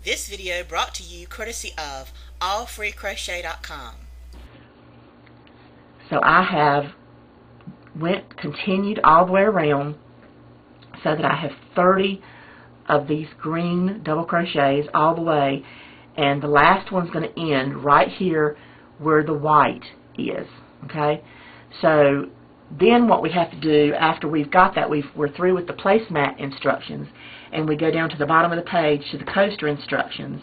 This video brought to you courtesy of allfreecrochet.com. So I have continued all the way around so that I have 30 of these green double crochets all the way, and the last one's going to end right here where the white is. Okay, so then what we have to do after we've got that, we're through with the placemat instructions, and we go down to the bottom of the page to the coaster instructions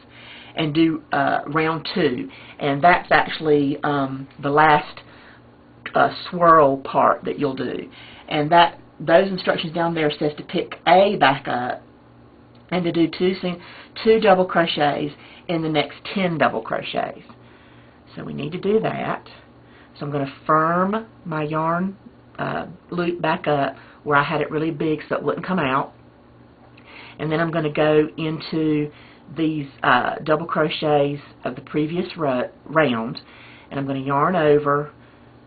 and do round 2, and that's actually the last swirl part that you'll do, and those instructions down there says to pick A back up and to do two double crochets in the next 10 double crochets. So we need to do that. So I'm going to firm my yarn loop back up where I had it really big so it wouldn't come out, and then I'm going to go into these double crochets of the previous round, and I'm going to yarn over,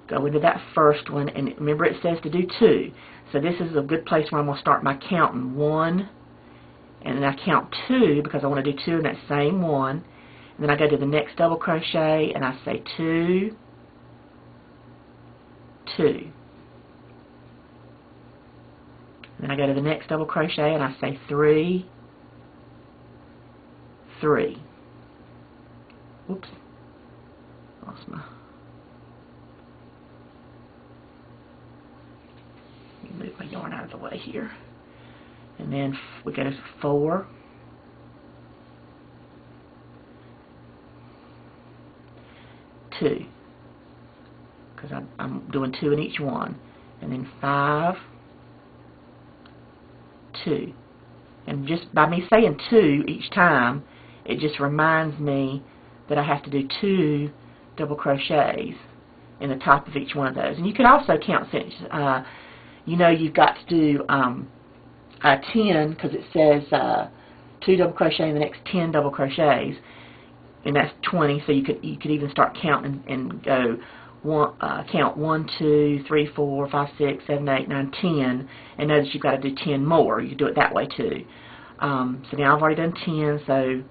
go into that first one, and remember it says to do 2, so this is a good place where I'm going to start my counting. 1, and then I count 2 because I want to do 2 in that same one, and then I go to the next double crochet and I say 2, 2, and then I go to the next double crochet and I say 3, 3. Oops, lost my. Move my yarn out of the way here, and then we go to 4, 2, because I'm doing 2 in each one, and then 5, 2, and just by me saying 2 each time, it just reminds me that I have to do 2 double crochets in the top of each one of those. And you can also count since you know you've got to do 10, because it says 2 double crochet in the next 10 double crochets, and that's 20. So you could even start counting and go count 1, 2, 3, 4, 5, 6, 7, 8, 9, 10, and know that you've got to do 10 more. You can do it that way too. So now I've already done 10. So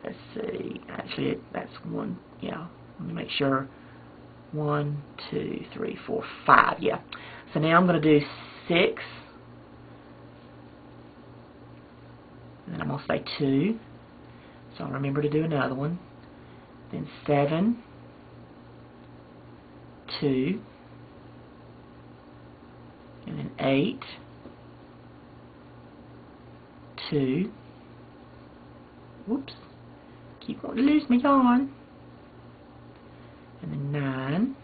let's see. Actually, that's 1. Yeah. Let me make sure. 1, 2, 3, 4, 5. Yeah. So now I'm going to do 6, and then I'm going to say 2, so I'll remember to do another one, then 7, 2, and then 8, 2, whoops, keep wanting to lose my yarn, and then 9,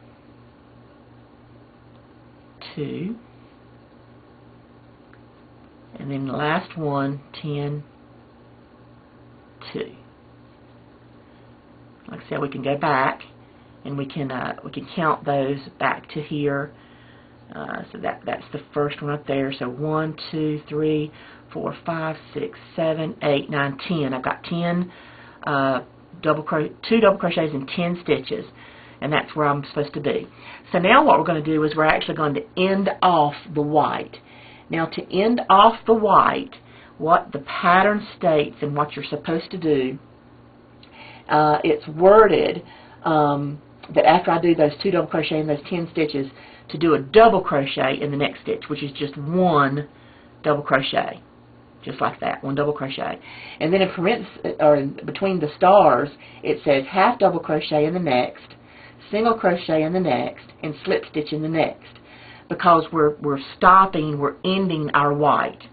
2, and then the last one, 10, 2. Like I said, we can go back and we can count those back to here. So that's the first one up there. So 1, 2, 3, 4, 5, 6, 7, 8, 9, 10. I've got 10 2 double crochets and 10 stitches, and that's where I'm supposed to be. So now what we're going to do is we're actually going to end off the white. Now to end off the white, what the pattern states and what you're supposed to do, it's worded that after I do those 2 double crochet and those 10 stitches, to do a double crochet in the next stitch, which is just 1 double crochet, just like that, 1 double crochet. And then in parentheses, or in between the stars, it says half double crochet in the next, single crochet in the next, and slip stitch in the next, because we're stopping, we're ending our white.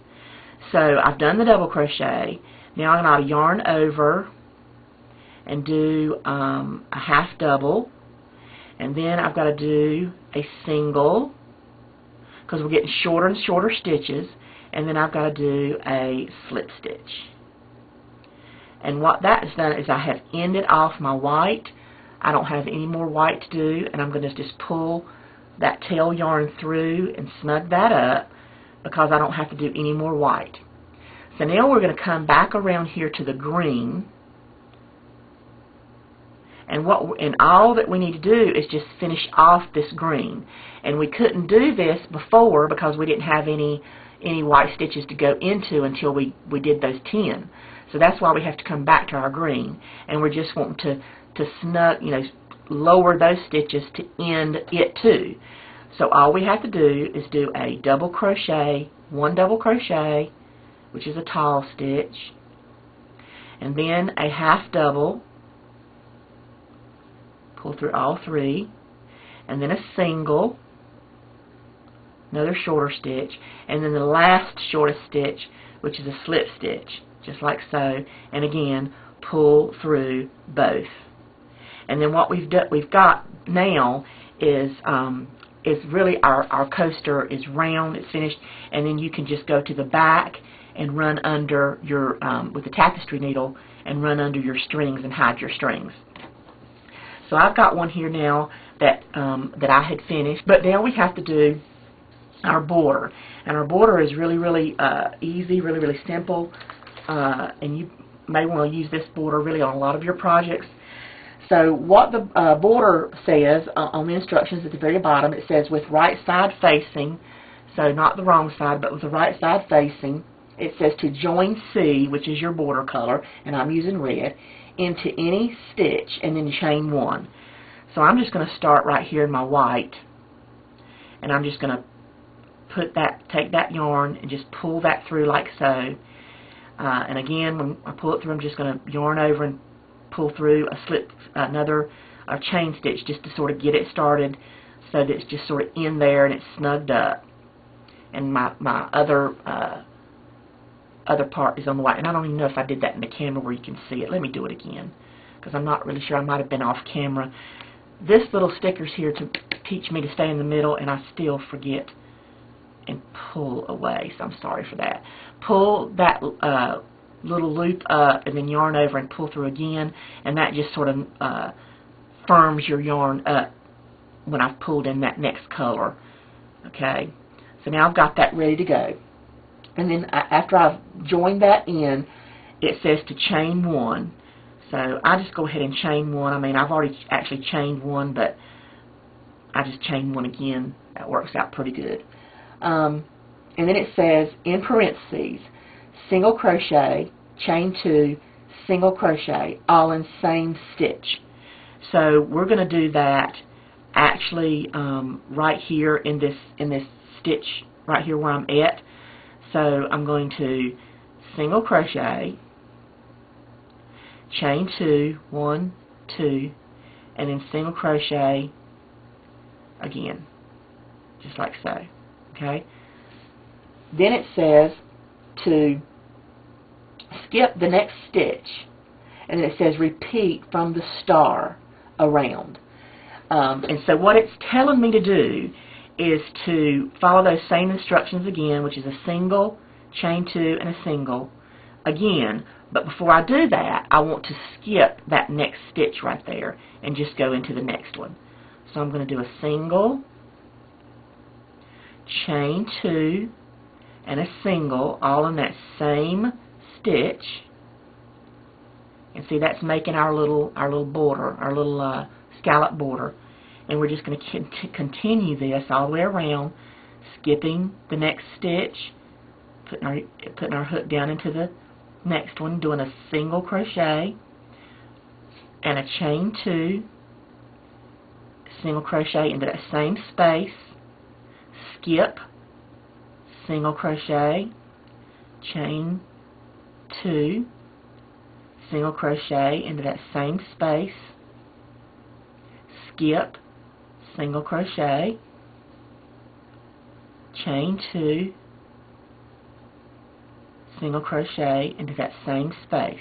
So I've done the double crochet. Now I'm going to yarn over and do a half double, and then I've got to do a single, because we're getting shorter and shorter stitches, and then I've got to do a slip stitch. And what that has done is I have ended off my white. I don't have any more white to do, and I'm going to just pull that tail yarn through and snug that up, because I don't have to do any more white. So now we're going to come back around here to the green, and all that we need to do is just finish off this green. And we couldn't do this before because we didn't have any white stitches to go into until we did those 10. So that's why we have to come back to our green, and we're just wanting to snug, you know, lower those stitches to end it too. So all we have to do is do a double crochet, one double crochet, which is a tall stitch, and then a half double, pull through all three, and then a single, another shorter stitch, and then the last shortest stitch, which is a slip stitch, just like so, and again pull through both. And then what we've got now is really our coaster is round, it's finished, and then you can just go to the back and run under your with the tapestry needle and run under your strings and hide your strings. So I've got one here now that I had finished, but now we have to do our border, and our border is really easy, really simple, and you may want to use this border really on a lot of your projects. So what the border says on the instructions at the very bottom, it says with right side facing, so not the wrong side, but with the right side facing, it says to join C, which is your border color, and I'm using red, into any stitch and then chain one. So I'm just going to start right here in my white, and I'm just going to take that yarn and just pull that through like so. And again, when I pull it through, I'm just going to yarn over and pull through a chain stitch just to sort of get it started, so that it's just sort of in there and it's snugged up. And my other part is on the white, and I don't even know if I did that in the camera where you can see it. Let me do it again, because I'm not really sure. I might have been off camera. This little sticker's here to teach me to stay in the middle, and I still forget and pull away, so I'm sorry for that. Pull that little loop up and then yarn over and pull through again, and that just sort of firms your yarn up when I've pulled in that next color. Okay, so now I've got that ready to go. And then after I've joined that in, it says to chain one. So I just go ahead and chain one. I mean, I've already actually chained one, but I just chain one again. That works out pretty good. And then it says in parentheses, single crochet, chain two, single crochet, all in same stitch. So we're going to do that actually right here in this stitch right here where I'm at. So I'm going to single crochet, chain two, 1, 2, and then single crochet again, just like so. Okay. Then it says to skip the next stitch, and then it says repeat from the star around. And so what it's telling me to do is to follow those same instructions again, which is a single, chain two, and a single again. But before I do that, I want to skip that next stitch right there and just go into the next one. So I'm going to do a single, chain two, and a single, all in that same stitch. And see, that's making our little border, our little scallop border. And we're just going to continue this all the way around, skipping the next stitch, putting our hook down into the next one, doing a single crochet and a chain two, single crochet into that same space, skip, single crochet, chain two, single crochet into that same space, skip, single crochet, chain two, single crochet into that same space.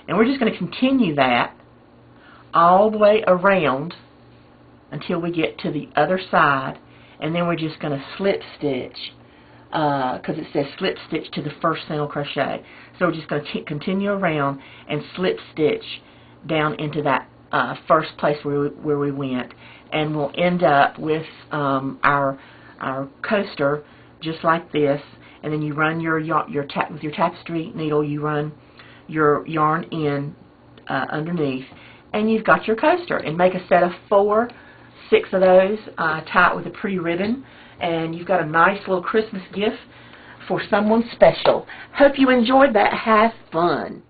And we're just going to continue that all the way around until we get to the other side, and then we're just going to slip stitch because it says slip stitch to the first single crochet. So we're just going to continue around and slip stitch down into that first place where we went, and we'll end up with our coaster just like this. And then you run with your tapestry needle, you run your yarn in underneath, and you've got your coaster. And make a set of 4, 6 of those, tie it with a pretty ribbon, and you've got a nice little Christmas gift for someone special. Hope you enjoyed that. Have fun.